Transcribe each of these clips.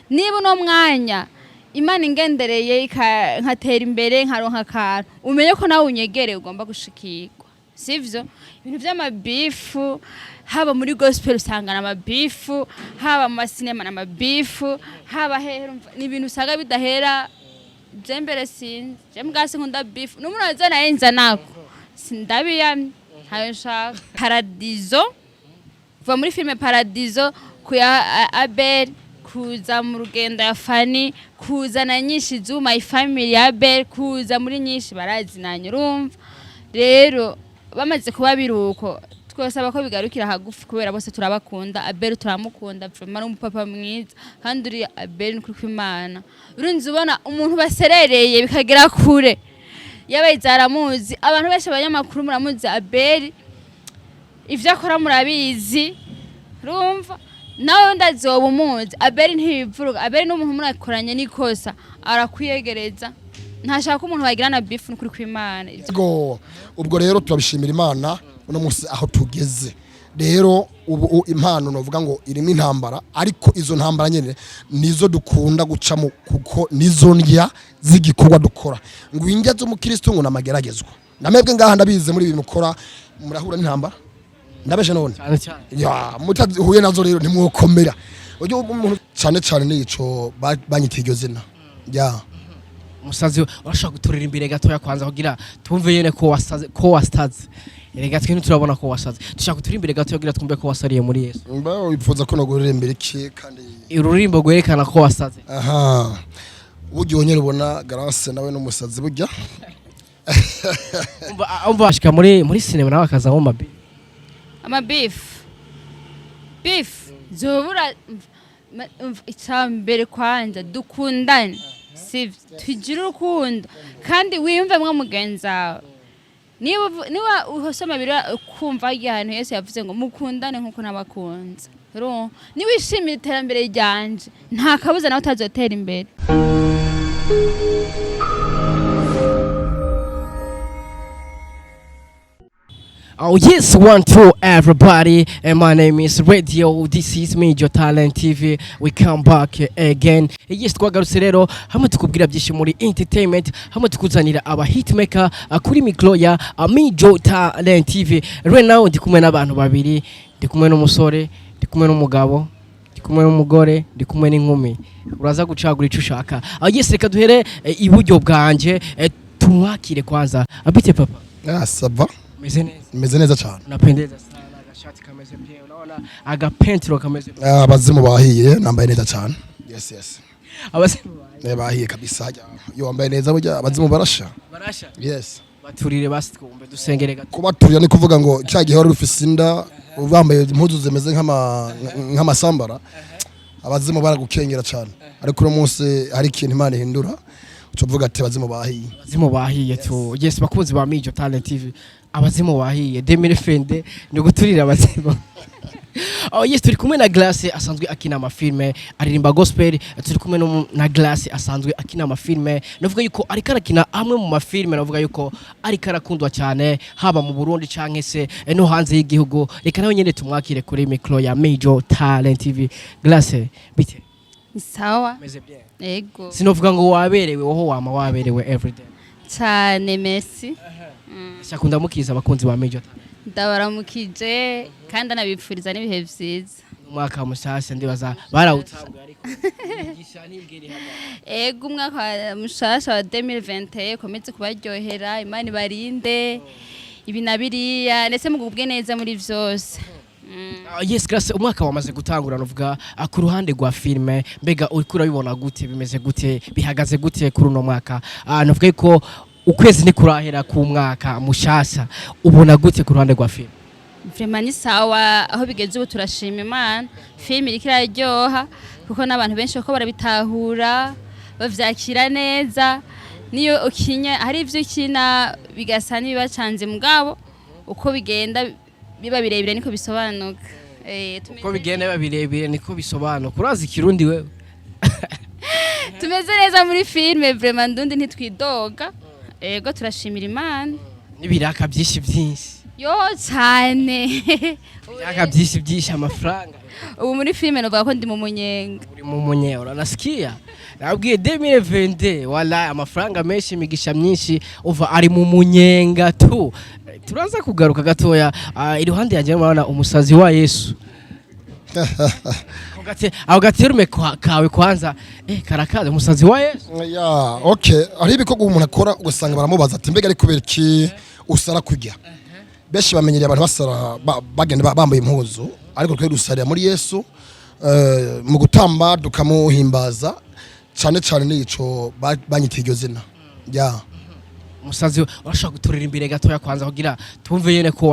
niba uno mwanya Imana ingendereye nkatera imbere nkaronka akantu umenye ko nawe unyegereye ugomba gushikirwa sivyo ibintu vy'amabifu haba muri gospel usangana amabifu haba mu masinema n'amabifu haba hera ni ibintu usanga bidahera jembere sinzi jembwase nkunda beef n'umuntu azana yenza nako sindabiyamye hayo nshaka Paradizo va muri filme Paradizo kuya Abel kuza mu rugendo ya Fanny kuza na nyinshi zu my family ya Abel kuza muri nyinshi barazinanye urumva rero bamaze kuba biruko twasaba ko bigarukira hagufi kubera bose turabakunda Abel turamukunda vraiment n'umupapa mwiza kandi uri Abel n'ukuri kw'Imana urunze ubona umuntu baserereye bikagera kure yabayizaramuzi abantu benshi abanyamakuru muramuzi Abel ivyo akora murabizi urumva nawe ndazoba umuzi Abel ntibivuruga Abel n'umuntu murakoranye n'ikosa arakwiyegereza ntashaka umuntu bagirana beef n'ukuri kw'Imana ubwo rero turabishimira Imana uno munsi aho tugeze rero ubu impano novuga ngo irimo intambara ariko izo ntambara nyene nizo dukunda gucamo kuko nizo ndya zigikorwa dukora ngo indya zo mu Kristo ngo namageragezwa namebwe ngaha ndabize muri ibintu ukora murahura n'intambara ndabeje none ya mutahuye nazo rero nimwokomera uyo umuntu cyane nico banyitiryo zina ya umusazi urashaka guturira imbere gatoya kwanza kugira tumve yene ko wastaze erega twe turabona ko wasaze dushaka guturira imbere gatoya kugira twumve ko wasariye muri Yesu mba wifuza ko nogorera imbere ki kandi ururimbo gwerekana ko wasaze aha buryo wonyere ubona grâce nawe n'umusazi burya umva ashika muri cinema nawe akaza ngo amabeef zobura icambere kwanja dukundane sivyo tugira urukundo kandi wiyumve mwe mugenza niba uhosoma bira kumva igihantu Yesu yavuze ngo mukundane nkuko nabakunze rero niwishimira iterambere ryanje nta kabuza nawe utazotera imbere. Oh yes, 1 2 everybody, and my name is Radio. This is Major Talent TV. We come back again. Yes, twagarutse rero hamwe tukubwira byinshi muri entertainment, hamwe tukuzanira aba hitmaker kuri mikro ya Major Talent TV. Right now ndi kumwe n'abantu babiri, ndi kumwe n'umusore, ndi kumwe n'umugabo, ndi kumwe n'umugore, ndi kumwe n'inkumi. Uraza gucagura ico ushaka. Yes, reka duhere iburyo bwanje, tumwakire kwanza. Abite papa. Ah, ça va. Meze neza cyane unapendeza sana agashati kameze pia unaona agapentro kameze abazimu bahiye nambaye neza cyane yes abazimu bahiye kabisa yo wambaye neza burya abazimu barasha yes baturire basi twumve dusengere gato kubaturira ni kuvuga ngo cya gihe wari ufise inda ubambaye impuzu zimeze nk'amasambara abazimu baragukengera cyane ariko uno munsi hari ikintu Imana ihindura tuvuga ati abazimu bahiye tu yes bakunzi ba Major Talent TV abazimu bahiye Demire Fende no guturira abazimu. Oh yes, turi kumwe na Glace asanzwe akina amafilme aririmba gospel, turi kumwe na Glace asanzwe akina amafilme navuga yuko ari karakina amwe mu mafilme navuga yuko ari karakundwa cyane haba mu Burundi canke se no hanze y'igihugu. Reka nawe nyene tumwakire kuri micro ya Major Talent TV. Glace bite sawa meze bien ego sinovuga ngo waberewe woho wama waberewe everyday cyane merci Shakunda mukiza abakunzi ba Major ndabaramukije kandi anabipfuriza n'ibihe vyiza umwaka mushasha ndibaza barawutanguye ariko igishani imbwiri haba ego umwaka mushasha wa 2021 komeze kubaryohera Imana barinde ibinabiriya ndetse mugubwe neza muri vyose. Yes, Glace umwaka wamaze gutangura novuga ku ruhande rwa filme mbega uri kurabibona gute bimeze gute bihagaze gute kuri uno mwaka novuga ko ukwezi ni kurahera ku mwaka mushasha ubona gute ku ruhande rwa filme? Vraiment ni sawa aho bigeze ubu turashima Imana filme irikiraryoha kuko n'abantu benshi bako barabitahura bavyakira neza niyo ukinya hari ivyo ukina bigasa nibacanze mugabo uko bigenda biba birebire niko bisobanuka uko bigenda biba birebire niko bisobanuka urazi kirundi wewe tumeze neza muri filme vraiment ndundi ntitwidoga ego turashimira Imana nibiraka byinshi yo cyane biraka byinshi amafaranga ubu muri filime novuga ko ndi mu munyenga. uri mu munyenga nasikia nabwiye 2020 wala amafaranga menshi imigisha myinshi uva ari mu munyenga tu turaza kugaruka gatoya iruhande yaje mabana umusazi wa Yesu aho gaterume kawe kwanza karakaze umusazi wa Yesu okay ari ibikorwa umuntu akora ugasanga baramubaza ati mbega ari kubera iki usara kujya beshi bamenyereye abantu basara bagenda bambaye impuzu ariko twe dusarira muri Yesu mu gutamba dukamuhimbaza cyane cyane nico banyita iryo zina umusazi urashaka guturira imbere gatoya kwanza kugira tumve yene ko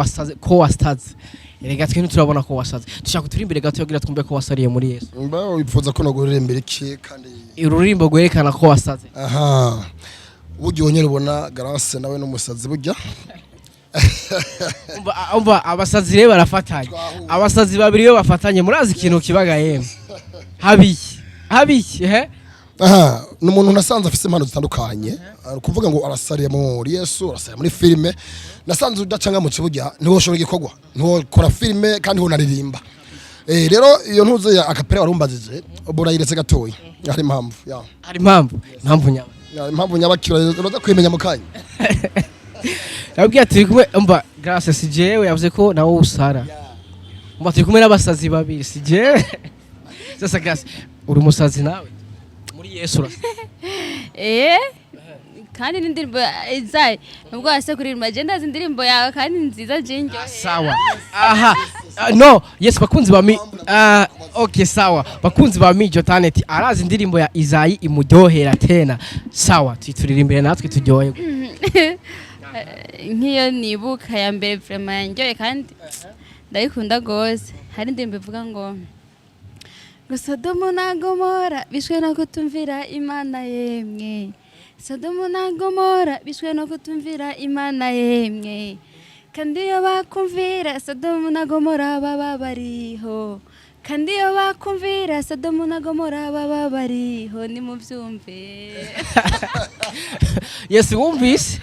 wastaze erega twe turabona ko wasaze dushaka guturira imbere gatoya kugira twumve ko wasariye muri Yesu mba wifuza ko nogorera imbere iki kandi ururimbo gwerekana ko wasaze buryo wonyere ubona Grace nawe n'umusazi burya umva abasazi rero barafatanye abasazi babiri yo bafatanye murazi ikintu kibaga yemwe habiki n'umuntu nasanze afise impano zitandukanye kuvuga ngo arasariye muri Yesu arasariye muri filime nasanze udacanga mu kibuga niho shora igikorwa niho kora filime kandi ho naririmba rero iyo ntuze ya akapera warumbazije burayiretse gatoyi hari impamvu nyabakira roza kwimenya mu kanya yabwiye ati kumwe umva Grace si jewe yavuze ko nawo usara umva turi kumwe n'abasazi babiri si jewe sasa Grace uri umusazi nawe muri Yesu kandi n'indirimbo izaye nubwo wase kuririmba je ndazi indirimbo yawe kandi nziza jinjo sawa no yes bakunzi ba mi okay sawa bakunzi ba Mijo Talent arazi indirimbo ya Izayi imuryohera tena sawa tuturirimbire natwe turyohe nk'iyo nibuka ya mbere vraiment yanjyoye kandi ndayikunda gose hari indirimbo ivuga ngo Sodomu na Gomora bishwe no kutumvira Imana yemwe Sodomu na Gomora bishwe no kutumvira Imana yemwe kandi iyo bakumvira Sodomu na Gomora baba bariho kandi iyo bakumvira Sodomu na Gomora baba bariho ni muvyumve yes wumvise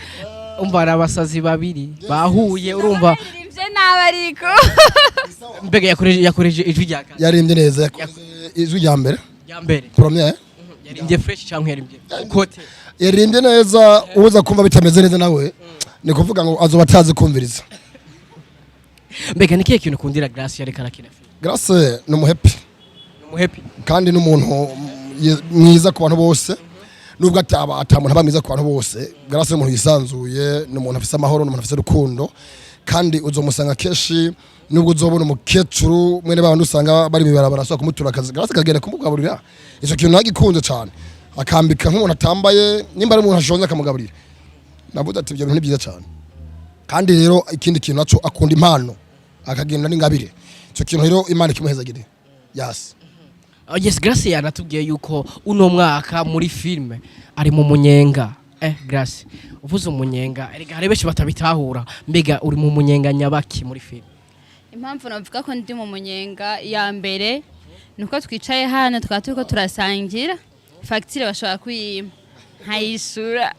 umva abasazi babiri bahuye urumva ivyo nabariko mbega yakoreje ijwi rya kane yarimbye neza ijwi rya mbere premier yarimbye fresh cyangwa yarimbye kote yarimbye neza uza kumva bitameze neza nawe ni kuvuga ngo azoba atazi kumviriza mbega nikiye kintu kundira Grace yari karakina Grace no muhappy kandi n'umuntu mwiza ku bantu bose nubwo atamuntu abamwiza ku bantu bose Grace n'umuntu yisanzuye n'umuntu afise amahoro n'umuntu afise rukundo kandi uzomusanga keshi nubwo uzobona umukecuru mwene bantu usanga bari bibarabara so kumutura akazi Grace kagenda kumugaburira ico kintu nagikunze cyane akambika nk'umuntu atambaye nimba ari umuntu ashonje akamugaburira navuga ati ibyo bintu ni byiza cyane kandi rero ikindi kintu naco akunda impano akagenda n'ingabire ico kintu rero Imana kimuhezagire yes Grace yanatubwiye yuko uno mwaka muri filme ari mu munyenga Grace uvuze umunyenga erega hari beshi batabitahura mbega uri mu munyenga nyabaki muri filme impamvu navuga ko ndi mu munyenga ya mbere nuko twicaye hano twatuko turasangira facture bashobora kuyima nkayisura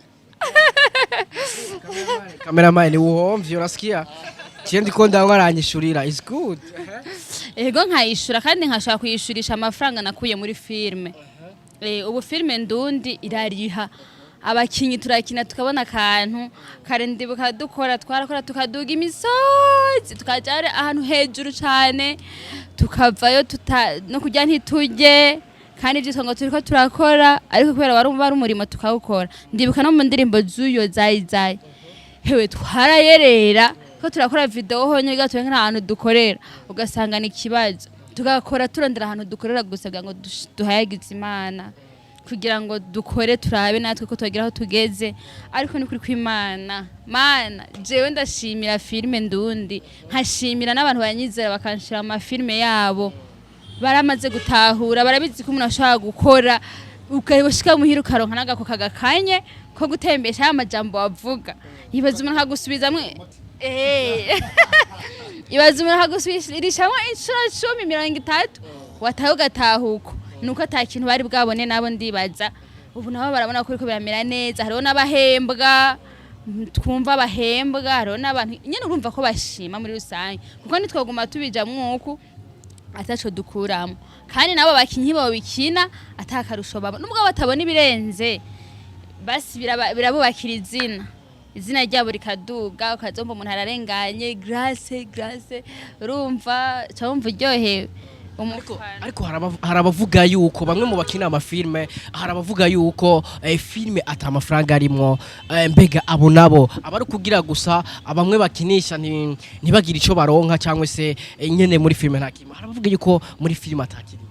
cameraman ni uwomvye urasikia kindi ko ndangwaranyishurira is good ego nkayishura kandi nkashaka kuyishurisha amafaranga nakuye muri filme ubu filme ndundi irariha abakinyi turakina tukabona akantu karendibuka dukora twarakora tukaduga imisozi tukajare ahantu hejuru cyane tukavayo no kujya ntitujye kandi byitwa ngo turiko turakora ariko kubera wari umurimo tukawukora ndibuka no mu ndirimbo z'uyo zayi hewe twarayerera ko turakora video honye gato nk'ahantu dukorera ugasanga ni kibazo tugakora turondera ahantu dukorera gusa ngo duhayagize Imana kugira ngo dukore turabe natwe ko twagira aho tugeze ariko ni kuri kw'Imana mana jewe ndashimira filme ndundi nkashimira n'abantu banyizera bakanshira ama filme yabo baramaze gutahura barabizi ko umuntu ashaka gukora ukabishika muhira ukaronka nagako kagakanye ko gutembesha amajambo wavuga ibaza umuntu hagusubizamwe ibaza umuntu hagusubirishamo inshuro 10 wataho gatahuko nuko atakintu bari bwabone nabo ndibaza ubu nabo barabona ko biramera neza hariho n'abahembwa twumva abahembwa hariho n'abantu nyene urumva ko bashima muri rusange kuko nitwaguma tubija mwuku ataco dukuramo kandi nabo bakinyi bo bikina atakarusho baba nubwo batabona ibirenze basi birabubakira izina ryabo rikaduga ukazomba umuntu ararenganye grace urumva cyumva uryohewe ariko harabavuga yuko bamwe mu bakina amafilme harabavuga yuko filme ata amafaranga arimo mbega abo nabo abari kugira gusa abamwe bakinisha ntibagira ico baronka cyangwa se nyene muri filme ntakima harabavuga yuko muri filme atakiri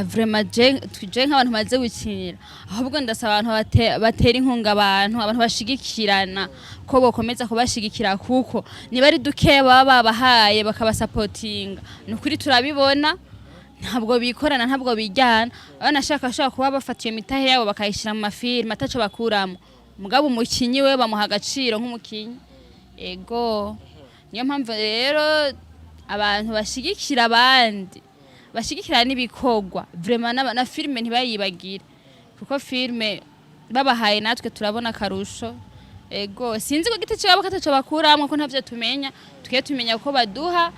vraiment tuje nk'abantu maze gukinira ahubwo ndasaba abantu batera inkunga abantu bashigikirana ko bokomeza kubashigikira kuko niba ari duke baba babahaye bakabasupportinga nukuri turabibona ntabwo bikorana ntabwo bijyana abanashaka kuba bafatiye mitahe yabo bakayishira mu mafilme ataco bakuramo mugabo umukinyi we bamuha agaciro nk'umukinyi ego niyo mpamvu rero abantu bashigikira abandi bashigikira n'ibikogwa vraiment na filme ntibayibagire kuko filme babahaye natwe turabona karusho ego sinzi ko gite cyo bakataco bakuramwe ko ntavyo tumenya tumenya ko baduha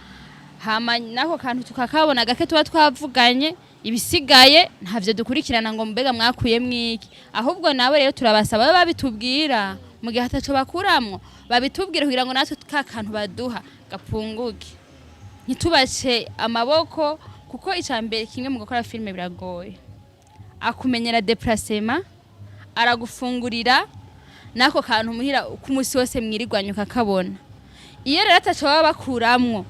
hama nako kantu tukakabona gake tuba twavuganye ibisigaye ntavyo dukurikirana ngo mbega mwakuye mwiki ahubwo nawe rero turabasaba babitubwira mu gihe hataco bakuramwe babitubwire kugira ngo natwe kantu baduha gapunguke ntitubace amaboko kuko icambere kimwe mu gukora filme biragoye akumenyera déplacement aragufungurira nako kantu muhira ku musi wose mwirirwanyuka kabona iyo rero ataco baba bakuramwo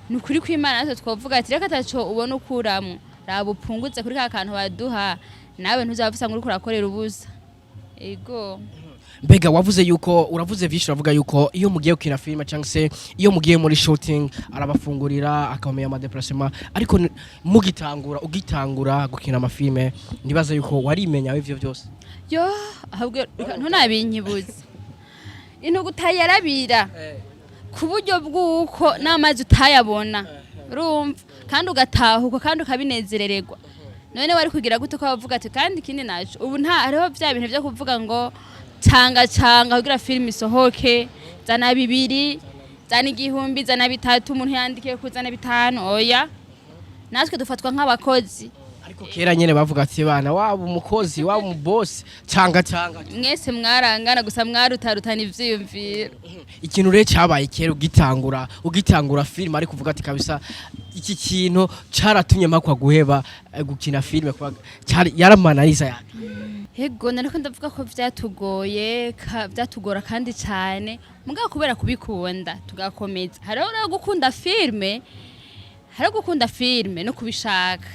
nukuri kw'Imana natwe twovuga ati reka ataco ubona ukuramwo rabupunguze kuri ka kantu baduha nawe ntuzavisa ngo uriko urakorera ubusa ego mbega wavuze yuko uravuze vyinshi uravuga yuko iyo mugiye gukina filme cyangwa se iyo mugiye muri shooting arabafungurira akamenya ama déplacement ariko ugitangura gukina amafilme nibaza yuko warimenya ivyo byose yo ahubwo ntunabinyibuze intugu utayarabira ku buryo bw'uko n'amazi utayabona urumva kandi ugatahuka kandi ukabinezerererwa none wari kugira gute ko bavuga ati kandi ikindi naco ubu nta hariho vya bintu byo kuvuga ngo canga kugira film isohoke zana 2 zana 1,000 zana 3 umuntu yandikiye kuzana 5 oya natwe dufatwa nk'abakozi ariko kera nyene bavuga ati bana waba umukozi waba umuboss canga mwese mwarangana gusa mwarutarutana ivyiyumviro ikintu rero cyabaye kera ugitangura film ariko uvuga ati kabisa iki kintu caratumye makwa guheba gukina film yaramanariza yake Ego nariko ndavuga ko byatugora kandi cyane mugabo kubera kubikunda tugakomeza hariho gukunda filme no kubishaka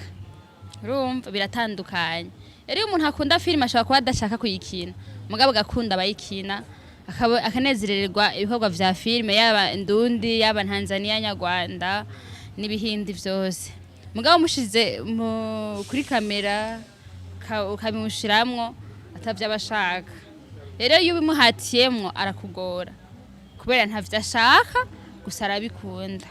urumva biratandukanye rero umuntu akunda filme ashobora kuba adashaka kuyikina mugabo gakunda bayikina akanezererwa ibikorwa vya filme yaba Indundi yaba Tanzania Nyarwanda n'ibihindi vyose mugabo mushize kuri kamera ukabimushiramwo atavyo abashaka rero iyo bimuhatiyemwo arakugora kubera ntavyo ashaka gusa arabikunda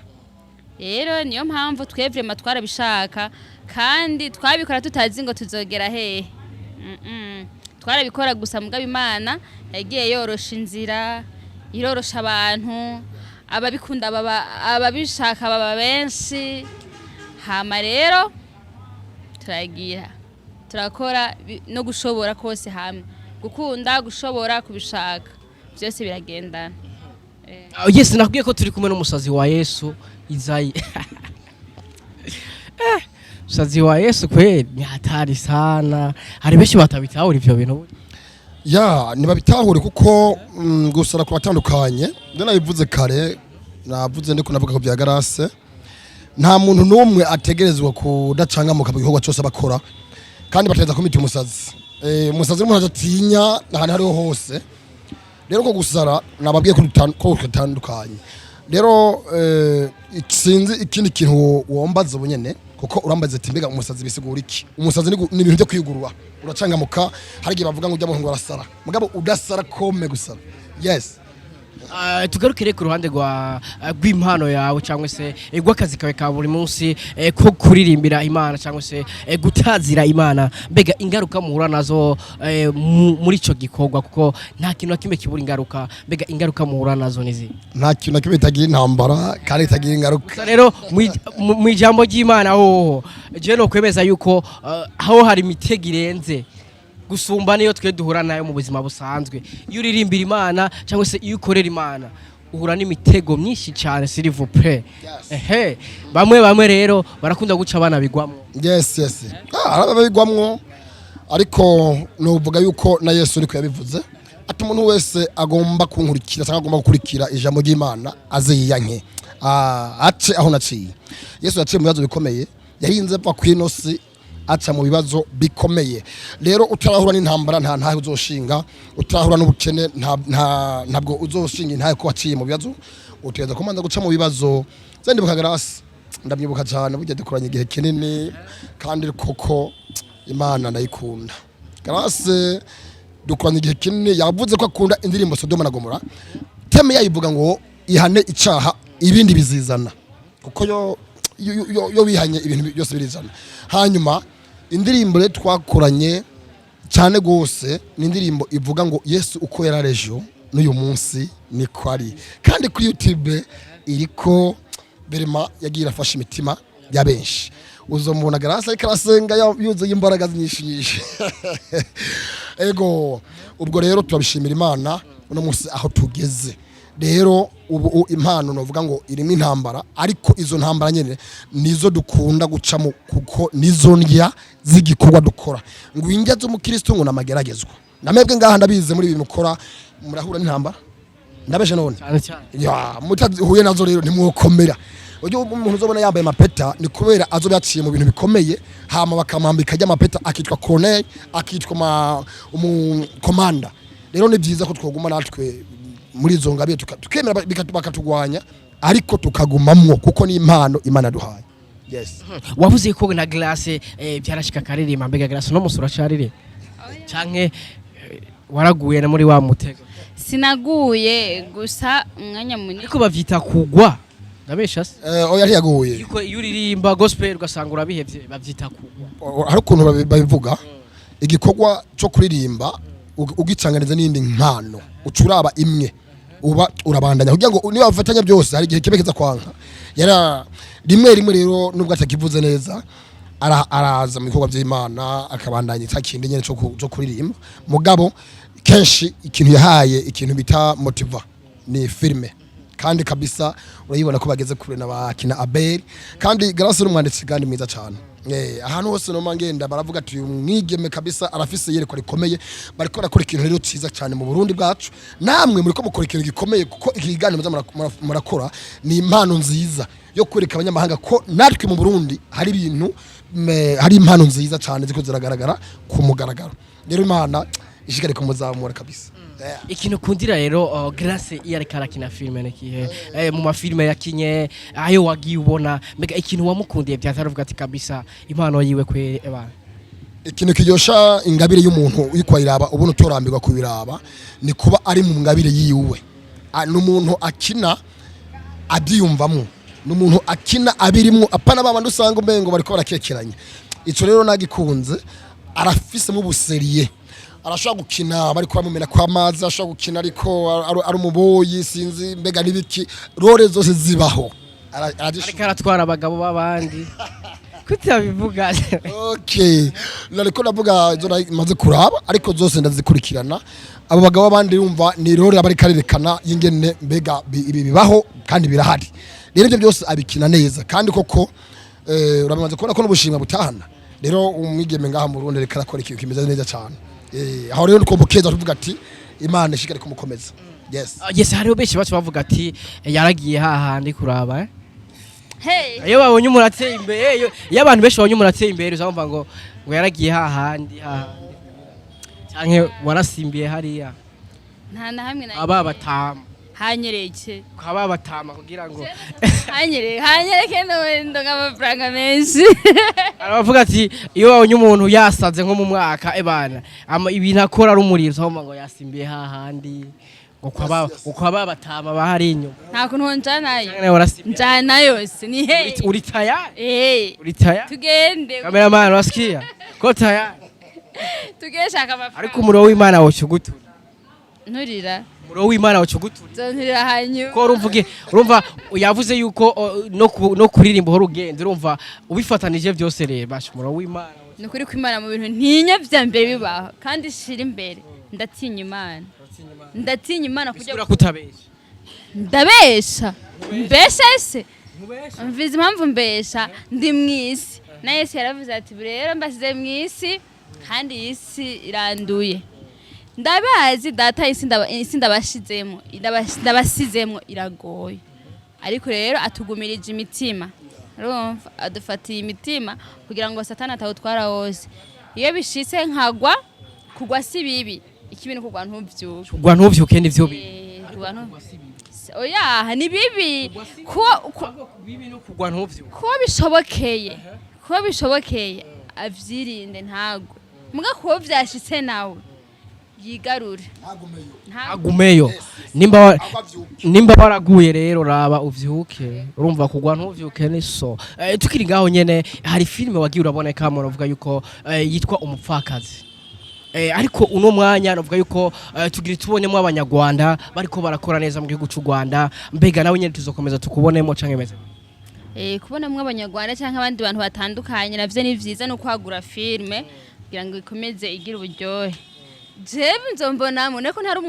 rero niyo mpamvu twevye twarabishaka kandi twabikora tutazi ngo tuzogera hehe twarabikora gusa mugabo Imana yagiye yorosha inzira irorosha abantu ababikunda ababishaka baba benshi hama rero turakora no gushobora kose hamwe gukunda gushobora kubishaka byose biragendana yes nakubwiye ko turi kumwe n'umusazi wa Yesu Izayi musazi wa Yesu kweli ni hatari sana hari benshi batabitahura ivyo bintu nibabitahure kuko gusara ku batandukanye nabivuze kare navuze ndiko navuga ko bya garase nta muntu n'umwe ategerezwa kudacanga mu gikorwa cyose bakora kandi bategeza komite umusazi n'umuntu atinya ahantu hariho hose rero ko gusara nababwiye ko tutandukanye rero sinzi ikindi kintu wombaza ubunyene kuko urambaza ati mbega umusazi bisigura iki umusazi ni ibintu byo kwigurwa uracangamuka hari gihe bavuga ngo ujya mu ngo arasara mugabo udasara kome gusara yes tugarukire ku ruhande rw'impano yawe cyangwa se rw'akazi kawe ka buri munsi ko kuririmbira Imana cyangwa se gutazira Imana mbega ingaruka muhura nazo muri ico gikorwa kuko nta kintu nakimwe kibura ingaruka mbega ingaruka muhura nazo nizi nta kintu nakimwe itagira intambara kandi itagira ingaruka rero mu ijambo ry'Imana hoho je no kwemeza yuko aho hari imitego irenze gusumba niyo twe duhura nayo mu buzima busanzwe iyo uririmbira Imana cyangwa se iyo ukorera Imana uhura n'imitego myinshi cyane s'il vous plaît bamwe rero barakunda guca abana bigwamwo yes arababigwamwo ariko novuga yuko na Yesu ariko yabivuze ati umuntu wese agomba kunkurikira cyangwa agomba gukurikira ijambo ry'Imana aze yiyanke ace aho naciye Yesu yaciye mu bibazo bikomeye yarinze apfa kwinosi aca mu bibazo bikomeye rero utarahura n'intambara ntaho uzoshinga utarahura n'ubukene ntabwo uzoshinga ntaho ko waciye mu bibazo uteza kumanza guca mu bibazo zandi bukagarasi ndamyibuka cyane burya dukoranye igihe kinini kandi koko Imana ndayikunda garasi dukoranye igihe kinini yavuze ko akunda indirimbo Sodoma na Gomora teme yayivuga ngo ihane icaha ibindi bizizana kuko yo bihanye ibintu byose birizana hanyuma indirimbo rero twakoranye cyane gose ni indirimbo ivuga ngo Yesu uko yararejo n'uyu munsi niko ari kandi kuri YouTube iriko berema yagira afasha imitima ya benshi uzomubona garasa ikarasenga yuzuye imbaraga nyinshi ego ubwo rero turabishimira Imana uno munsi aho tugeze rero ubu impano novuga ngo irimo intambara ariko izo ntambara nyene nizo dukunda gucamo kuko nizo ndya zigikorwa dukora ngo injya zo mu Kristo ngo namageragezwa namebwe ngaha ndabize muri bimukora murahura n'intambara ndabeje none ya mutahuye nazo rero nimwokomera ujo umuntu uzobona yambaye mapeta ni kubera azo byaciye mu bintu bikomeye hama bakamambika ajya mapeta akitwa colonel akitwa komanda rero ni byiza ko twoguma natwe muri izo ngabiye tukemera bakatugwanya ariko tukagumamwo kuko ni impano Imana duhaye yes wavuze ko na glace byarashika karirimba mbega glace no musura carire canke waraguye na muri wa mutego sinaguye gusa umwanya munini ariko bavyita kugwa ndabesha se oya yaguye yuko yuririmba gospel ugasanga urabihevye bavyita kugwa hari ukuntu babivuga igikorwa cyo kuririmba ugicanganiza n'indi nkano ucuraba imwe uba urabandanya kugira ngo niba bafatanya byose hari igihe kibekeza kwanka yara rimwe rero nubwo atakivuze neza araza mu bikorwa by'Imana akabandanya cyakindi nyene cyo kuririmba mugabo kenshi ikintu yahaye ikintu bita motiva ni filme kandi kabisa urayibona ko bageze kure n'abakina Abel kandi Grace n'umwanditsi kandi mwiza cyane ahantu hose no mangenda baravuga ati umwigeme kabisa arafise yereko rikomeye bariko barakora ikintu rero ciza cyane mu Burundi bwacu namwe muri ko mukora ikintu gikomeye kuko ikiganiro murakora ni impano nziza yo kwereka abanyamahanga ko natwe mu Burundi hari ibintu hari impano nziza cyane ziko ziragaragara ku mugaragaro rero Imana ishikare kumuzamura kabisa ikintu kundira rero Grace yareka kina filme nekihe mu mafilme yakinye ayo wagiye ubona mbega ikintu wamukundiye byataruvuga ati kabisa impano yiwe kwe ebana ikintu kijosha ingabire y'umuntu uyikwiraba ubona utorambirwa kubiraba ni kuba ari mu ngabire yiwe n'umuntu akina adiyumvamo n'umuntu akina abirimwo apana babandi usanga umengo bariko barakekeranya ico rero nagikunze arafise mu buseriye arashaka gukina bari kwamumena kwa mazi arashaka gukina ariko ari umuboyi sinzi mbega nibiki role zose zibaho ariko aratwara abagabo babandi kutabivuga okay nariko navuga zo maze kuraba ariko zose ndazikurikirana abo bagabo babandi yumva ni role abari karerekana yingene mbega ibi bibaho kandi birahari rero ibyo byose abikina neza kandi koko uramaze kubona ko n'ubushimwa butahana rero umwigeme ngaha mu Burundi reka akora ikintu kimeze neza cyane aho rero uko mukeza tuvuga ati Imana ishikare kumukomeza yes hariho benshi bavuga ati yaragiye hahandi kuraba hey iyo babonye umuratse imbere iyo abantu benshi babonye umuratse imbere uzamva ngo yaragiye hahandi canke warasimbiye hariya nta na hamwe na aba batama hanyereke ukaba batama kugira ngo hanyereke no ngamafaranga menshi aravuga ati iyo babonye umuntu yasaze nko mu mwaka ebana ibintu akora ari umuriro uzamva ngo yasimbiye hahandi uko batama bahari inyuma nta kuntu njanayo cyane warasibye njana yose ni he uri tayari uri tayari tugende cameraman wasikia ko tayari tugeshaka amafaranga ariko umuro w'Imana wocugutura nturira umuro w'Imana wocugutura zonturira hanyuma ko urumva yavuze yuko no kuririmba ho rugendo urumva ubifatanije byose rero basha umuro w'Imana nukuri kw'Imana mu bintu ntinya vya mbere bibaho kandi shira imbere ndatinya Imana kujya kutabesha ndabesha mbesha ese mvize impamvu mbesha ndi mwisi na Yesu yaravuze ati rero mbasize mwisi kandi isi iranduye ndabazi data isi ndabasizemo iragoye ariko rero atugumirije imitima urumva adufatiye imitima kugira ngo satani atawutwara wose iyo bishitse nkagwa kugwa si bibi ikibintu kugwa ntuvyuke nivyo oya ni bibi kuba bishobokeye avyirinde ntago muga kuba vyashitse nawe yigarure agumeyo nimba baraguye rero raba uvyuke urumva kugwa ntuvyuke niso tukiri ngaho nyene hari filime wagiye uraboneka mu navuga yuko yitwa umupfakazi ariko uno mwanya navuga yuko tugira tubonemo abanyarwanda bariko barakora neza mu gihugu cy'u Rwanda mbega nawe nyene tuzokomeza tukubonemo canke meze kubonamo abanyarwanda canke abandi bantu batandukanye navyo ni vyiza no kwagura filime kugira ngo ikomeze igira uburyohe jewe nzombonamo niko ntari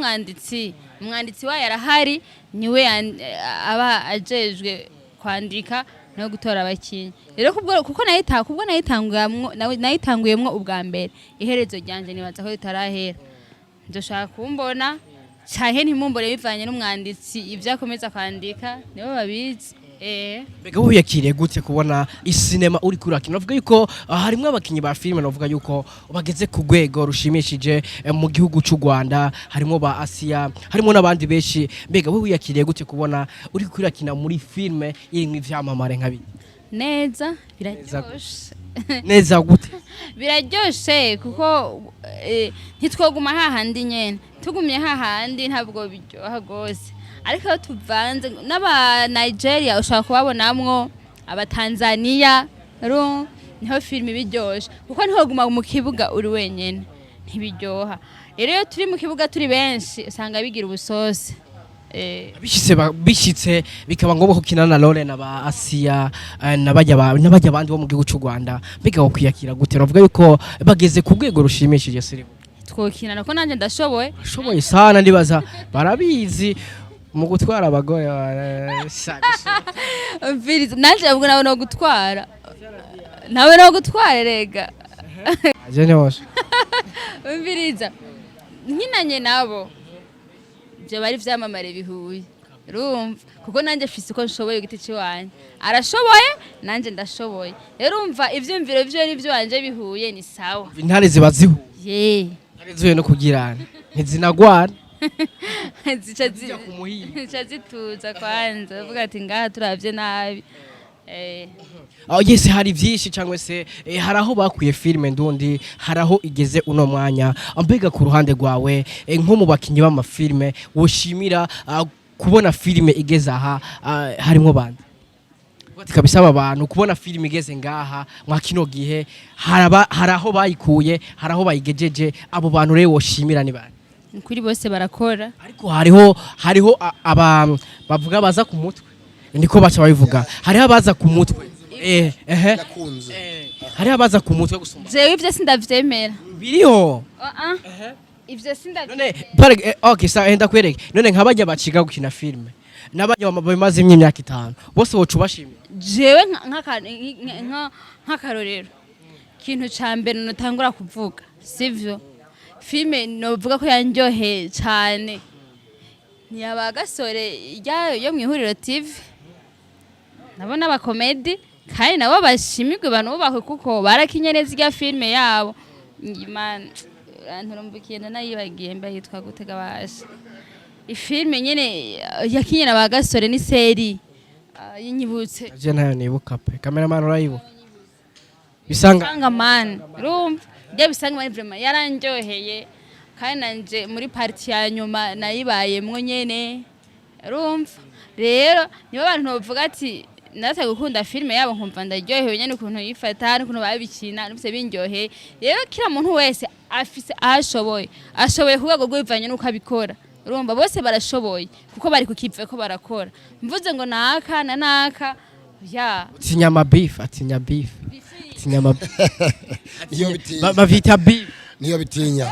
umwanditsi wayo arahari niwe aba ajejwe kwandika no gutora abakinyi rero kuko nayitanguyemwo ubwa mbere iherezo ryanje nibaza ko ritarahera ndoshaka kumbona canke ntimumbore bivanye n'umwanditsi ivyo akomeza kwandika nibo babizi mbega wiyakiriye gute kubona isinema uri kurakina navuga yuko harimwo abakinyi ba filime navuga yuko bageze ku rwego rushimishije mu gihugu cy'u Rwanda harimo ba Asia harimo n'abandi benshi mbega we wiyakiriye gute kubona uri kurakina muri filime irimwe ivyamamare nkabi neza biraryoshe neza gute biraryoshe kuko ntitwoguma hahandi nyene tugumye hahandi ntabwo biryoha gose ariko iyo tuvanze n'aba Nigeria ushaka kubabonamwo aba Tanzania niho filime biryoshe kuko ntihoguma mu kibuga uri wenyene ntibiryoha rero iyo turi mu kibuga turi benshi usanga bigira ubusose bishitse bikaba ngombwa kukina na Lore na ba Asia n'abajya abandi bo mu gihugu cy'u Rwanda mbega wo kwiyakira gute navuga yuko bageze ku rwego rushimishije siribo twokina nako nanje ndashoboye sana ndibaza barabizi mu gutwara abagore nanje ubwo nawe no gutwara nawe no gutwara rega ajene wose umviriza nkinanye nabo byo bari vyamamare bihuye urumva kuko nanje fise uko nshoboye giti ciwanye arashoboye nanje ndashoboye rero umva ivyumviro vyo n'ivyo wanje bihuye ni sawa intare ziba zihuye intare zihuye no kugirana ntizinagwana zica zituza kwanza uvuga ati ngaha turavye nabi yes hari vyinshi cyangwa se hari aho bakuye filime ndundi hari aho igeze uno mwanya mbega ku ruhande rwawe nko mu bakinyi b'amafilime woshimira kubona filime igeze aha harimo bandi kabisa abantu kubona filime igeze ngaha mwa kino gihe hari aho bayikuye hari aho bayigejeje abo bantu rero woshimira ni bandi kuri bose barakora ariko hariho bavuga baza ku mutwe niko bacha babivuga hariho abaza ku mutwe hariho abaza ku mutwe gusumba jewe ivyo sindavyemera biriho ivyo none okay sa enda kwereke none nkabajya baciga gukina filime nabajya bamaze imyaka 5 bose bocu bashimye jewe nk'akarorero kintu ca mbere notangura kuvuga sivyo filime novuga ko yanjoheye cyane ntiyaba gasore yo mu ihuriro TV nabona abakomedi kandi nabo bashimirwe bantu bahwe kuko barakinye neza irya filime yabo imana nturumbukiye nayibagiye mba yitwa gutega basha ifilime nyene yakinye na bagasore ni seri yinyibutse je nayo nibuka pe cameraman urayibuka bisanga man rumva je bisanga man vraiment yaranjoheye kandi nanje muri parti ya nyuma nayibayemwo nyene urumva rero nibo abantu bavuga ati nataka gukunda filme yabo nkumva ndaryohewe nyene ukuntu yifata n'ukuntu babikina n'ubise binjohe rero kila muntu wese afise ashoboye kugego gwivanye nuko abikora urumva bose barashoboye kuko bari kukive ko barakora mvuze ngo naka na naka ya tinyama beef atinya bavita beef niyo bitinya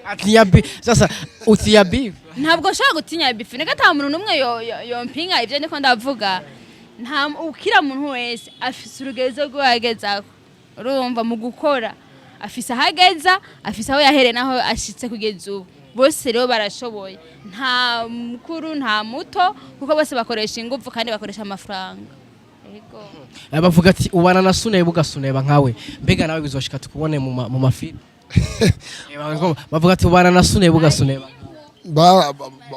atinya beef sasa utiya beef ntabwo shaka gutinya beef nega ata muntu numwe yompinga ivyo ndiko ndavuga nta ukira muntu wese afise urugezo rwagezako urumva mu gukora afise ahageza afise aho yahere naho ashitse kugeza ubu bose rero barashoboye nta mukuru nta muto kuko bose bakoresha ingufu kandi bakoresha amafaranga yego bavuga ati ubana na Suneye bugasuneba nkawe mbega nawe bizoshika tukubone mu mafilm bavuga ati ubana na Suneye bugasuneba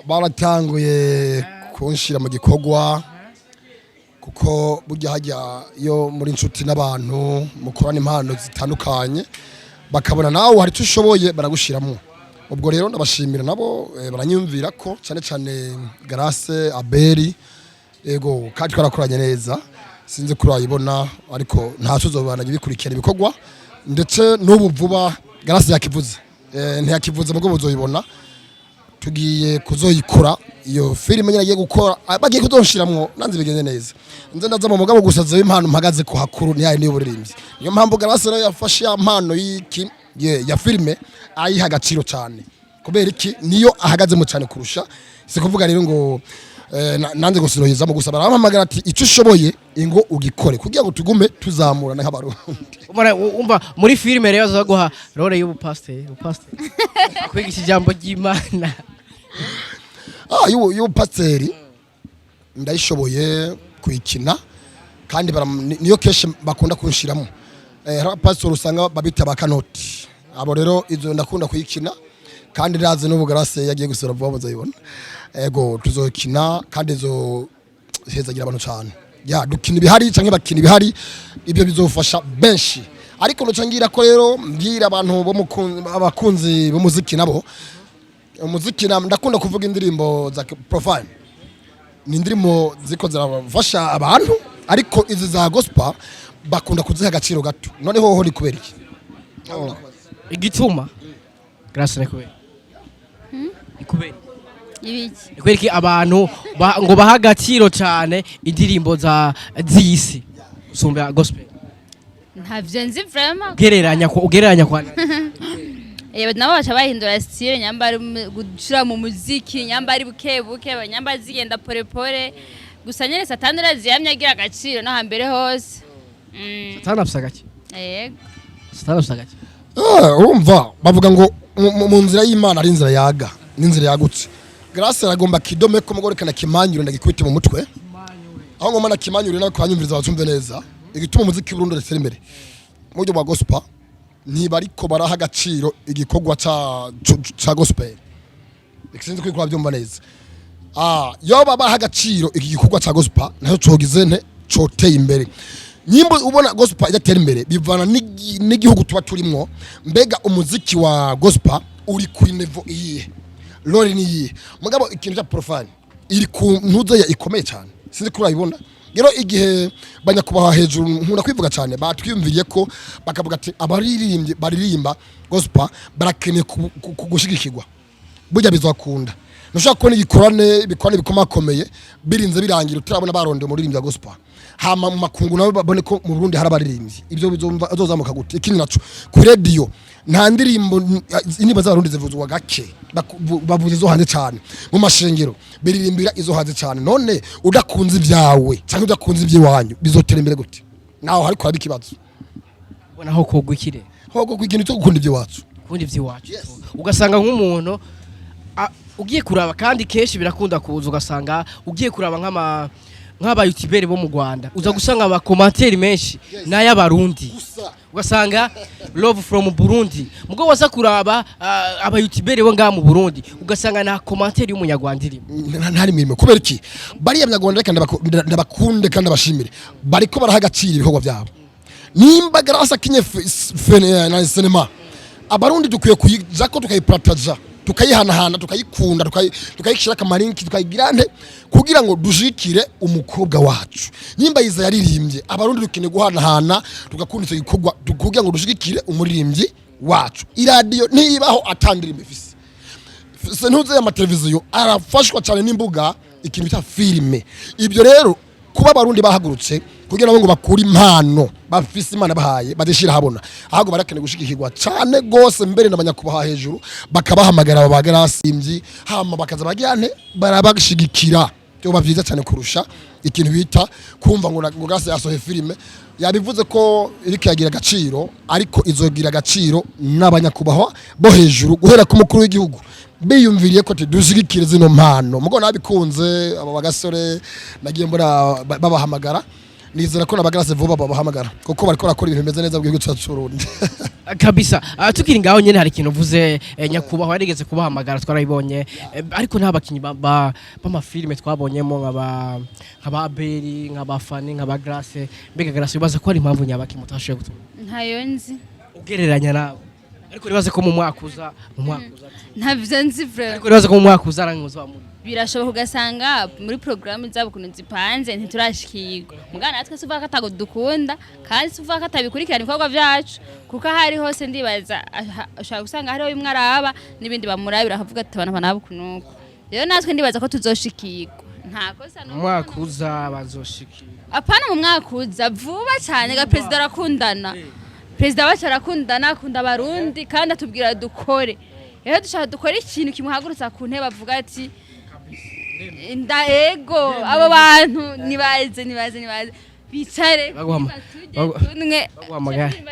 baratanguye kunshira mu gikorwa kuko burya hajya yo muri inshuti n'abantu mukorana impano zitandukanye bakabona nawe hari tushoboye baragushiramo ubwo rero ndabashimira nabo baranyumvira ko cyane cyane Grace Abeli yego kandi twarakoranye neza sinzi kuri wayibona ariko nta tuzobananye bikurikira ibikorwa ndetse n'ubu vuba Grace yakivuze ntiyakivuze mugo buzoyibona tugiye kuzoyikora iyo filime nyine agiye gukora bagiye kuzonshiramwo nanze bigenze neza nze ndaza mu mugabo gusaza w'impano mpagaze ku hakuru niyaye niyo buririmbyi niyo mpamvu Grace rero yafashe ya mpano y'iki ya filime ayiha agaciro cyane kubera iki niyo ahagaze mu cyane kurusha se kuvuga rero ngo nanze gusirohiza mu gusa barampamagara ati icyo ushoboye ingo ugikore kugira ngo tugume tuzamurana nk'abarundi umva muri filime rero azaguha role y'ubupasteur akwigisha ijambo ry'Imana y'ubupasteur ndayishoboye kuyikina kandi niyo keshe bakunda kunshiramo pastor usanga babita bakanoti abo rero izo ndakunda kuyikina kandi raze n'ubu Grace yagiye gusura vuba bazayibona ego tuzokina kandi zo hezagira abantu cyane ya dukina ibihari canke bakina ibihari ibyo bizofasha benshi ariko no cangira ko rero mbwira abantu bo abakunzi b'umuziki nabo umuziki ndakunda kuvuga indirimbo za profile ni indirimbo ziko zirafasha abantu ariko izi za gospel bakunda kuziha agaciro gato noneho ho ni kubera iki igituma Grace nekubera ikubera ibiki ikwereki abantu ngo baha agaciro cyane indirimbo z'isi usumba gospel ntavyo nzi vraiment ugereranya kwa nabo baca bahindura style nyambari gushira mu muziki nyambari bukebuke nyambari zigenda pole gusa nyene Satani raziyamye agira agaciro no hambere hose Satani afisa gake yego Satani afisa gake urumva bavuga ngo mu nzira y'Imana ari inzira yaga n'inzira yagutse Grace aragomba kidome ko mugore kana kimanyuro ndagikubite mu mutwe aho ngoma na kimanyuro nawe kwanyumviriza abacumve neza igituma umuziki Burundi ndetse imbere mu buryo bwa gospel ntibariko baraha agaciro igikorwa ca gospel ikisinze kwikora byumva neza yo babaha agaciro iki gikorwa ca gospel naho cogize nte coteye imbere nyimbo ubona gospel idatera imbere bivana n'igihugu tuba turimwo mbega umuziki wa gospel uri kuri level iyihe lori niyihe mugabo ikintu cya profile iri ku ntuze ya ikomeye cyane sinzi kuri ayibona rero igihe banyakubaha hejuru nkunda kwivuga cyane batwiyumviriye ko bakavuga ati abaririmbye baririmba gospel barakeneye kugushigikirwa burya bizakunda nushaka kubona igikorane bikomakomeye birinze birangira turabona baronde umuririmbyi wa gospel hama mu makungu nabo babone ko mu Burundi hari abaririmbyi ibyo bizomva azozamuka gute ikindi naco ku radio nta ndirimbo indirimbo z'abarundi zivuzwa gake bavuze zo hanze cyane mu mashengero biririmbira izo hanze cyane none udakunze ibyawe cyangwa udakunze iby'iwanyu bizotera imbere gute naho hari kwaba ikibazo ubona aho kogwa ikire hogo kwikintu cyo gukunda iby'iwacu kundi iby'iwacu ugasanga nk'umuntu ugiye kuraba kandi kenshi birakunda kuza ugasanga ugiye kuraba nk'aba YouTuber bo mu Rwanda uza gusanga aba commentaire menshi n'ay'abarundi ugasanga love from Burundi mugo waza kuraba aba YouTuber bo nga mu Burundi ugasanga na commentaire y'umunyarwanda irimo ntari mwime kubera iki bari y'abanyarwanda kandi ndabakunde kandi abashimire bariko baraha agaciro ibikorwa byabo nimba Grace kinye na cinema abarundi dukwiye kuyiza ko tukayipartager tukayihanahana tukayikunda tukayishira kamarinki tukayigira nte kugira ngo dushikire umukobwa wacu nyimba yiza yaririmbye abarundi dukine guhanahana tugakunda icyo gikorwa kugira ngo dushikire umuririmbyi wacu iradiyo ntibaho atandirimbe fisi ntuze ya mateleviziyo arafashwa cyane n'imbuga ikintu bita filime ibyo rero kuba abarundi bahagurutse kugira ngo bakure impano bafise imana bahaye badashira habona ahubwo barakene gushikirwa cyane gose mbere n'abanyakubaha hejuru bakabahamagara babagara asimbyi hama bakaza bagirane barabashigikira byo bavyiza cyane kurusha ikintu bita kumva ngo gase yasohe filime yabivuze ko iriko yagira agaciro ariko izogira agaciro n'abanyakubaha bo hejuru guhera ku mukuru w'igihugu biyumviriye ko dushigikire zino mpano mugo nabikunze abo bagasore nagiye mbura babahamagara nizera ko nabagarase vuba babahamagara kuko bariko bakora ibintu bimeze neza bw'igihugu cyacu Burundi kabisa tukiri ngaho nyene hari ikintu uvuze nyakubaho yarigeze kubahamagara twarabibonye ariko nta bakinyi b'amafilime twabonyemo nk'aba Beri nk'aba Fanny nk'aba Grace mbega Grace bibaza ko ari impamvu nyabaki mutashoboye gutuma ntayo nzi ugereranya nawe ariko ribaze ko mu mwaka uza ntavyo nzi vraiment ariko ribaze ko mu mwaka uza aranguza wa birashoboka ugasanga muri programme zabo kuntu zipanze ntiturashikirwa mugana natwe suvuga katago dukunda kandi suvuga katabikurikirana ibikorwa byacu kuko hari hose ndibaza ushaka gusanga hari imwe araba nibindi bamurabira akavuga ati abana banabo kunuko rero natwe ndibaza ko tuzoshikirwa nta kosa no mwaka uza bazoshikirwa apana mu mwaka uza vuba cyane ga president arakundana president wacu arakundana akunda abarundi kandi atubwira dukore rero dushaka dukora ikintu kimuhagurutsa ku ntebe avuga ati ego abo bantu nibaze bicare tunwe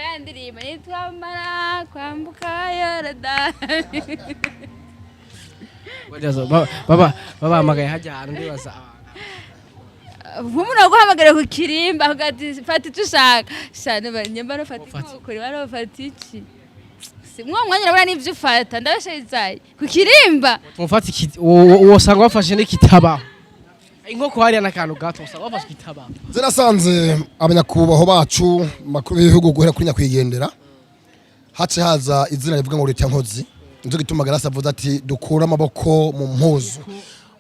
yandirimba nitwamara kwambuka Yorodani baba amagaye hajya ahantu ndibaza umuntu aguhamagara ku kirimba ugati fata tushaka cyane banyamba no fata ukuri bano fata iki simwe mwanya nabona nivyo ufata ndabashizaye ku kirimba tumufata wosanga wafashe n'ikitaba inkoko hariya nakantu gato usanga wafashe kitaba zirasanze abanyakubaho bacu makuru y'ibihugu guhera kuri nyakwigendera hace haza izina rivuga ngo leta nkozi nzo gituma Garasa avuze ati dukura amaboko mu mpuzu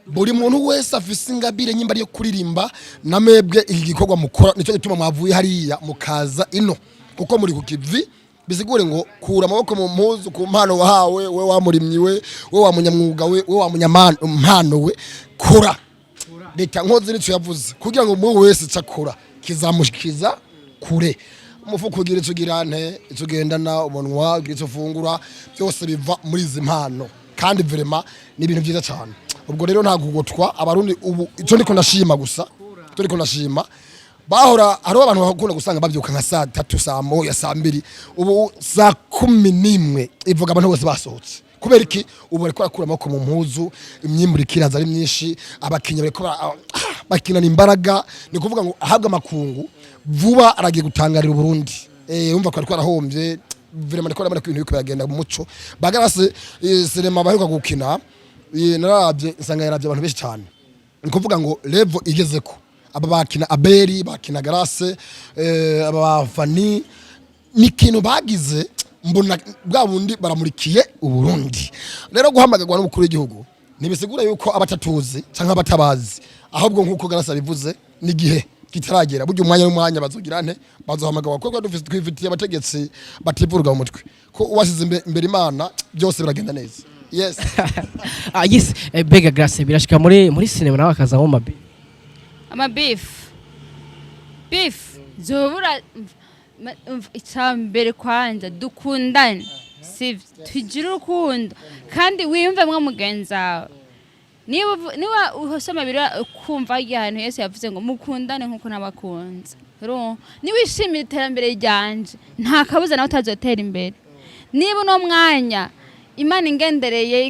buri muntu wese afise ingabire nyimba yo kuririmba namebwe iki gikorwa mukora nico gituma mwavuye hariya mukaza ino kuko muri kukivi bisigure ngo kura amaboko mu mpuzu ku mpano wahawe we wamurimyi we wa munyamwuga we wa munyamano we kora leta nkozi nico yavuze kugira ngo mu wese cakora kizamushikiza kure umufuko ugira ico girante ico gendana umunwa ugira ico fungura byose biva muri izi mpano kandi vraiment ni ibintu byiza cyane ubwo rero nta gugotwa abarundi ubu ico ndiko ndashima gusa turiko ndashima bahora hariho abantu bakunda gusanga bavyuka nka saa 3 saa 1 saa 2 ubu saa 11 ivuga abantu bose basohotse kubera iki ubu bariko bakura amako mu mpuzu imyimburikira zari myinshi abakinya bariko bakinana imbaraga ni kuvuga ngo ahabwa makungu vuba aragiye gutangarira Burundi umva ko ariko arahombye vraiment ko arabona ko ibintu biko yagenda mu muco bagarase sinema baheruka gukina narabye nsanga yaravye abantu benshi cyane ni kuvuga ngo level igezeko aba bakina Aberi bakina Grace aba Fanny ni kintu bagize mbona bwa bundi baramurikiye Uburundi rero guhamagagwa n'umukuru w'igihugu nibisigura yuko abatatuzi canka abatabazi ahubwo nkuko Garasa bivuze ni gihe kitaragera buryo umwanya n'umwanya bazogira nte bazohamagagwa kuko dufite twifitiye abategetsi bativurwa mu mutwe ko wasize imbere Imana byose biragenda neza yes yes bega Grace birashika muri cinema nawe akaza mu mabi beef zobura icambere kwanja dukundane sivyo tugira urukundo kandi wiyumve mwe mugenza niba uhosoma bira kumva y'ahantu Yesu yavuze ngo mukundane nkuko nabakunze ro niwishimira iterambere ryanje nta kabuza nawe utazotera imbere niba no mwanya Imana ingendereye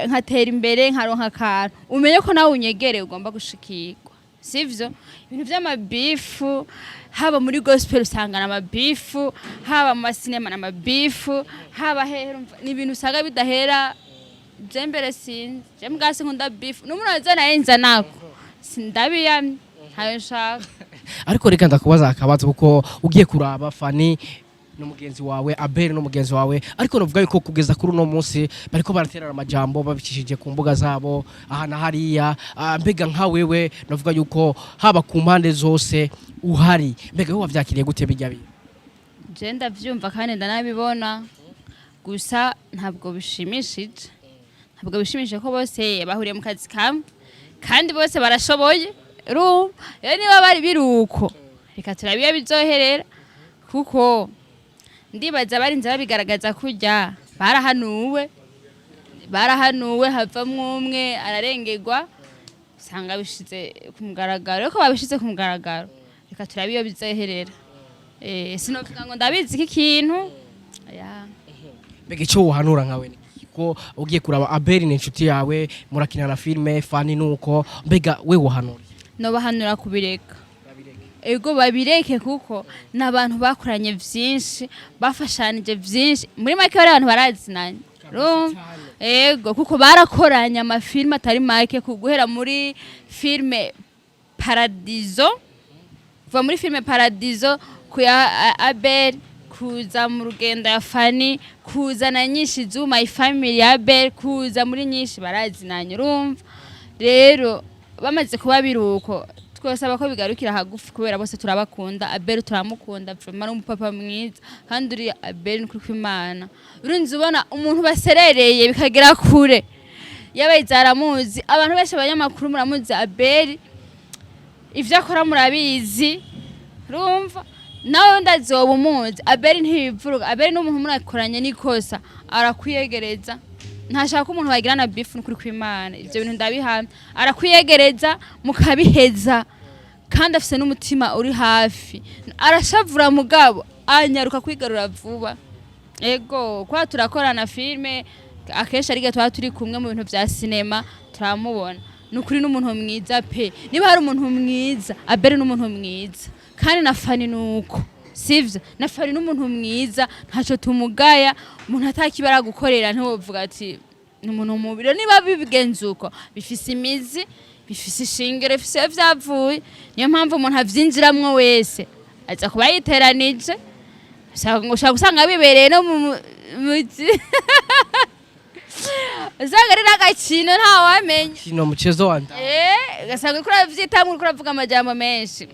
nkatera imbere nkaronka akantu umenye ko nawe unyegereye ugomba gushikirwa sivyo ibintu by'amabifu haba muri gospel usangana amabifu haba mu cinema n'amabifu haba hera ni ibintu usanga bidahera jembere sinzi jembwase nkunda bifu n'umuntu azana yenza nako sindabiyamye hayo nshaka ariko reka ndakubaza akabazo kuko ugiye kuraba Fanny n'umugenzi wawe Abel n'umugenzi wawe ariko novuga yuko kugeza kuri uno munsi bariko baraterana amajambo babicishije ku mbuga zabo aha na hariya mbega nka wewe novuga yuko haba ku mpande zose uhari mbega wowe wavyakiriye gute bijya biye je ndavyumva kandi ndanabibona gusa ntabwo bishimishije ko bose bahuriye mu kazi kamwe kandi bose barashoboye rero niba bari biruko reka turabiye bizoherera kuko ndibaza barinze babigaragaza kurya barahanuwe havamwe umwe ararengerwa usanga bishize ku mugaragaro ariko babishize ku mugaragaro reka turabiye bizoherera sinovuga ngo ndabizi iki kintu mbega icyo uhanura nkawe ko ugiye kuraba Abel ni inshuti yawe murakina na filme Fanny nuko mbega we uhanura no bahanura kubireka ego babireke kuko nabantu bakoranye vyinshi bafashanije vyinshi muri make bari abantu barazinanye ego kuko barakoranye amafilme atari make kuguhera muri filme Paradiso kuva muri filme Paradiso kuya Abel kuza mu rugendo ya Fanny kuza na nyinshi zu My Family ya Abel kuza muri nyinshi barazinanye urumva rero bamaze kuba biruko twosaba ko bigarukira hagufi kubera bose turabakunda Abel turamukunda vraiment n'umupapa mwiza kandi uri Abel n'ukuri kw'Imana urunze ubona umuntu baserereye bikagira kure yabayizaramuzi abantu benshi abanyamakuru muramuzi Abel ivyo akora murabizi urumva nawe ndazi wowe umuzi Abel ntibivuruga Abel n'umuntu murakoranye nikosa arakwiyegereza ntashaka umuntu bagirana beef n'ukuri kw'Imana ivyo bintu ndabihamya arakwiyegereza mukabiheza kandi afise n'umutima uri hafi arashavura mugabo anyaruka kwigarura vuba ego kwa turakorana filme akesha ariga turi kumwe mu bintu vya cinema turamubona n'ukuri n'umuntu mwiza pe niba hari umuntu mwiza Abel n'umuntu mwiza kandi na Fanny nuko sivyo na Fanny n'umuntu mwiza ntaco tumugaya umuntu atakibara gukorera ntiwovuga ati n'umuntu mubiro niba bibigenzuko bifise imizi bifise ishingiro bifise vyavuye niyo mpamvu umuntu avyinjiramwo wese aza kuba yiteranije ushaka gusanga bibereye no muzi usanga ari n'agakino ntawamenya kino mchezo wanda ugasanga uriko uravyitamwo uriko uravuga amajambo menshi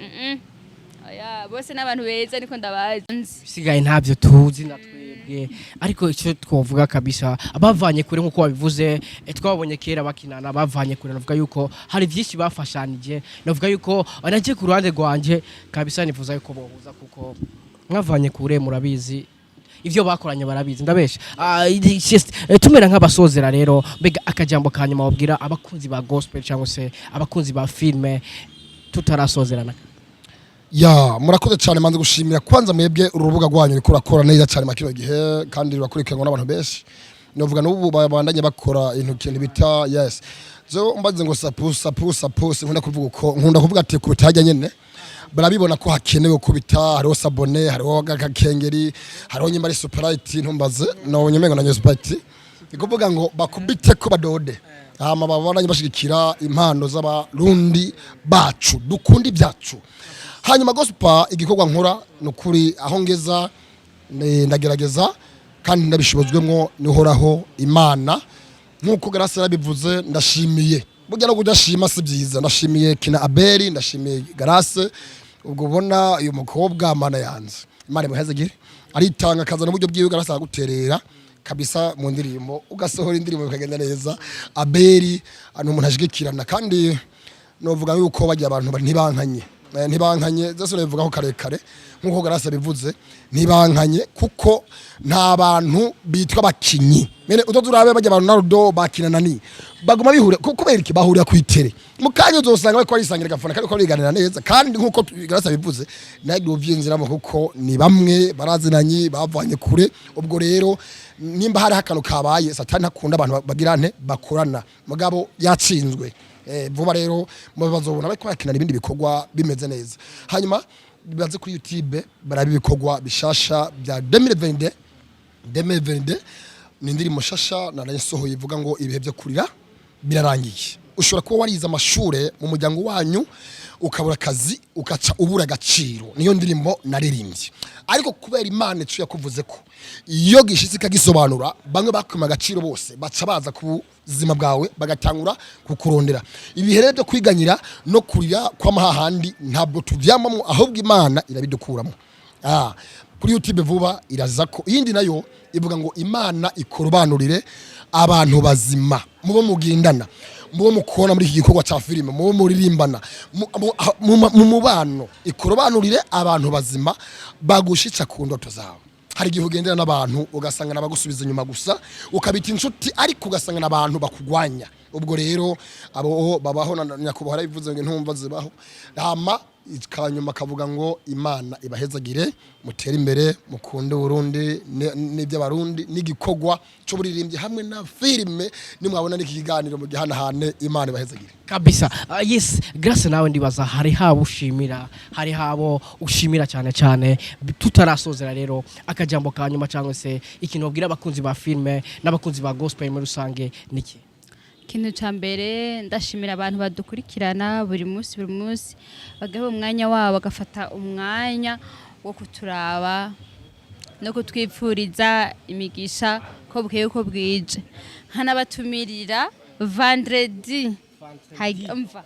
oya bose n'abantu beza niko ndabazi bisigaye ntavyo tuzi natwebwe ariko icyo twovuga kabisa abavanye kure nkuko wabivuze twabonye kera bakinana bavanye kure navuga yuko hari vyinshi bafashanije navuga yuko anaje ku ruhande rwanje kabisa nifuza yuko bohuza kuko mwavanye kure murabizi ivyo bakoranye barabizi ndabesha tumera nk'abasozera rero mbega akajambo kanyuma wabwira abakunzi ba gospel cyangwa se abakunzi ba filme tutarasozerana ya murakoze cyane manze gushimira kwanza mwebwe urubuga rwanyu riko rakora neza cyane makino gihe kandi rurakurikiranwa n'abantu benshi novuga n'ubu babandanye bakora intu bita yes zo mbaze ngo sapuse nkunda kuvuga ati ku bitajya nyene barabibona ko hakenewe kubita hariho sabone hariho gakengeri hariho nyimba ari superite ntumbaze no nyemengo na superite ikuvuga ngo bakubite ko badode hama babandanye bashigikira impano z'abarundi bacu dukundi byacu hanyuma gospel igikorwa nkora nukuri aho ngeza ndagerageza kandi ndabishobozwemo nihoraho Imana nkuko Grace yabivuze ndashimiye burya no kudashima si byiza ndashimiye kina Abel ndashimiye Grace ubwo bona uyu mukobwa Mana yanze Imana muhezegire aritanga kaza n'uburyo bwiwe Grace aguterera kabisa mu ndirimbo ugasohora indirimbo bikagenda neza Abel umuntu ashigikirana kandi novuga yuko bajya abantu ntibankanye zose bivugaho karekare nkuko Grace bivuze ntibankanye kuko nta bantu bitwa bakinyi mene utozurabe bajya abantu Ronaldo bakinana ni baguma bihura kuko beriki bahurira kwitere mukanya uzosanga bako arisangira gafana kandi ko biganira neza kandi nkuko Grace bivuze nagiro vyinziramo kuko ni bamwe barazinanye bavanye kure ubwo rero nimba hari hakano kabaye satani akunda abantu bagirante bakorana mugabo yatsinzwe vuba rero bazobona bako bakinana ibindi bikorwa bimeze neza hanyuma bibaze kuri YouTube barabibikogwa bishasha bya 2022 ni indirimbo shasha narayisohoye ivuga ngo ibihe byo kurira birarangiye ushobora kuba wariza amashure mu muryango wanyu ukabura akazi ukaca ubura agaciro niyo ndirimbo naririmbye ariko kubera Imana ico yakuvuze ko iyo gishitsi kagisobanura bamwe bakuma agaciro bose baca baza ku buzima bwawe bagatangura kukurondera ibihere byo kwiganyira no kurira kwa mahahandi ntabwo tuvyamamo ahubwo Imana irabidukuramo kuri YouTube vuba irazako iyindi nayo ivuga ngo Imana ikorobanurire abantu bazima mubo mugindana mubo mukona muri iki gikorwa ca filime mubo muririmbana mu mubano ikorobanurire abantu bazima bagushitsa ku ndoto zawe hari igihe ugendera n'abantu ugasanga nabagusubiza inyuma gusa ukabita inshuti ariko ugasanga n'abantu bakugwanya ubwo rero abo babaho nyakubaho bivuze ngo ntumva zibaho rama ikanyuma kavuga ngo Imana ibahezagire mutere imbere mukunde Burundi n'iby'abarundi n'igikogwa cyo buririmbye hamwe na filime nimwabona n'iki kiganiro mu gihanahane Imana ibahezagire kabisa. Yes, Grace nawe ndibaza hari habo ushimira hari habo ushimira cyane tutarasozera rero akajambo kanyuma cyangwa se ikintu babwira abakunzi ba filime n'abakunzi ba gospel muri rusange niki? Ikintu ca mbere ndashimira abantu badukurikirana buri munsi bagaha umwanya wabo bagafata umwanya wo kuturaba no kutwipfuriza imigisha ko bukeye ko bwije hanabatumirira vendredi umva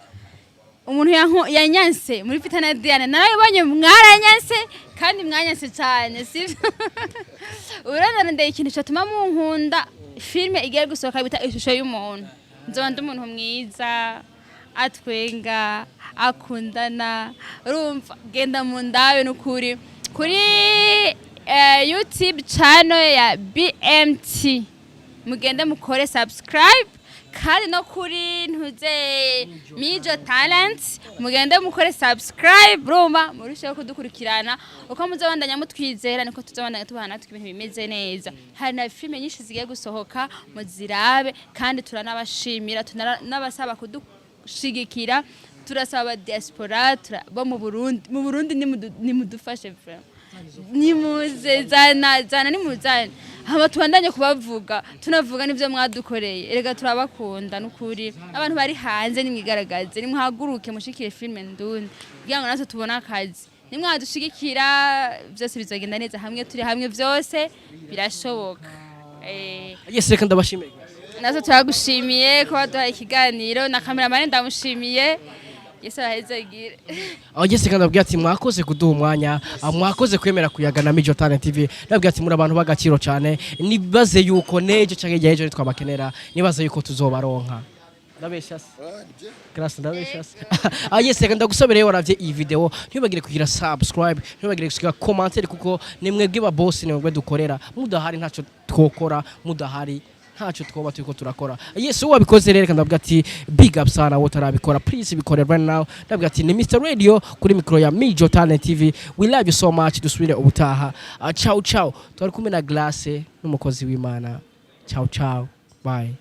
umuntu yanyanse muri Fitana Diane narabonye mwaranyanse kandi mwanyanse cyane sivyo urana ndeye ikintu cyatuma mu nkunda filme igiye gusohoka bita Ishusho y'umuntu nzobanda umuntu mwiza atwenga akundana urumva genda mu ndayo n'ukuri kuri YouTube channel ya BMT mugende mukore subscribe kandi no kuri ntuze Mijo Talent mugende mukore subscribe urumva murusheho kudukurikirana uko muzabandanya mutwizera niko tuzabandanya tubana ibintu bimeze neza hari na filme nyinshi zigiye gusohoka muzirabe kandi turanabashimira tunabasaba kudushigikira turasaba diaspora bo mu Burundi nimudufashe vraiment nimuze zana nimuzane hama tubandanye kubavuga tunavuga nivyo mwadukoreye erega turabakunda n'ukuri abantu bari hanze nimwigaragaze nimwahaguruke mushikire filme ndundi kugira ngo natwe tubona akazi nimwadushigikira byose bizagenda neza hamwe turi hamwe byose birashoboka Yes, reka ndabashimiye natwe turagushimiye ko waduhaye ikiganiro na cameraman ndamushimiye Yes, ahezagire. Yes, kandi abwira ati mwakoze kuduha umwanya, mwakoze kwemera kuyagana Mijo Talent TV. Nabwira ati muri abantu bagaciro cyane. Nibaze yuko nejo cyangwa ejo twabakenera, nibaze yuko tuzobaronka. Ndabeshya se. Grace ndabeshya se. Yes, kandi ndagusobereye waravye iyi video, ntibagire kugira subscribe, ntibagire kugira commentaire kuko nimwebwe ba boss nimwebwe dukorera. Mudahari ntaco twokora, mudahari ntacyo twoba turiko turakora. Yes, wabikoze rero kandi ati big up sana wotarabikora please bikore right now. Ndabwira ati ni Mr Radio kuri micro ya Mijo Talent TV. We love you so much. Dusubire ubutaha. Ciao. Twari kumwe na Glace n'umukozi w'Imana. Ciao. Bye.